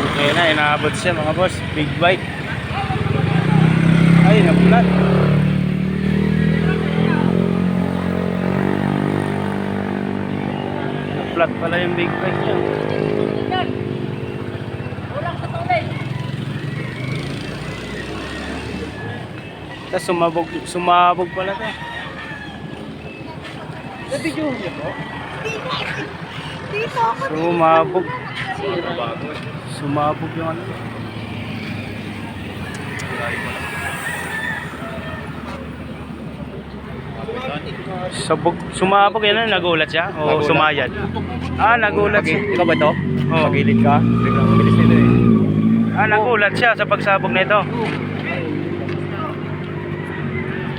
Okay na, inaabot siya mga boss. Big bike. Ay, naplat. Naplat pala yung big bike niya. Tapos sumabog pala ito. Nabidyo niyo po? Sumabog. Sumabog yung ano. Sumabog yan, nagulat siya o Nagulat. sumayad? Ah, nagulat siya. Ikaw ba ito? Oo. Pagilid ka? Biglang mabilis nito eh. Ah, nagulat siya sa pagsabog nito.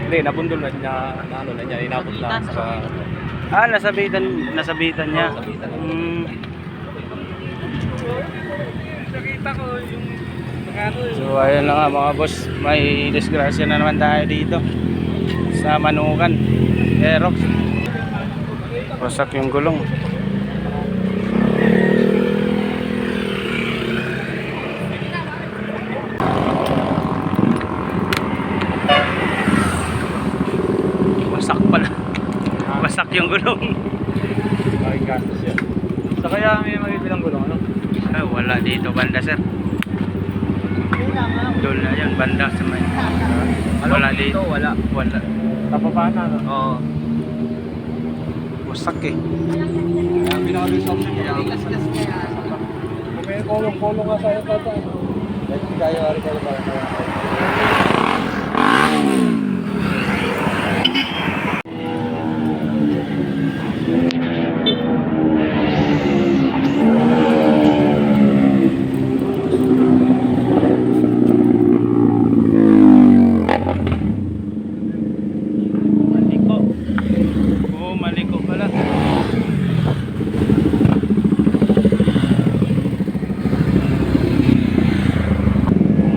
Hindi, napundol na niya, ano na niya, inabot na sa... Ah, nasabitan niya. Nasabitan. So ayun na nga mga boss, may disgrasya na naman tayo dito sa Manukan, Aerox. Wasak yung gulong. Wasak pala. Wasak yung gulong. Ay, gastos yan. Sa kaya may mabibilang gulong, ano? Ah, wala dito banda sir. Doon na yun, banda sa may. Wala dito. Wala. Wala. Tapapana, no? Oo. Wasak eh. Kaya pinakabis ako niya. Kung may kolong-kolong ka sa iyo pa ito, ano? Dahil hindi kaya rin ba? Maliko. Oo, maliko pala.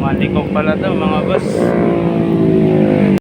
Maliko pala to mga boss.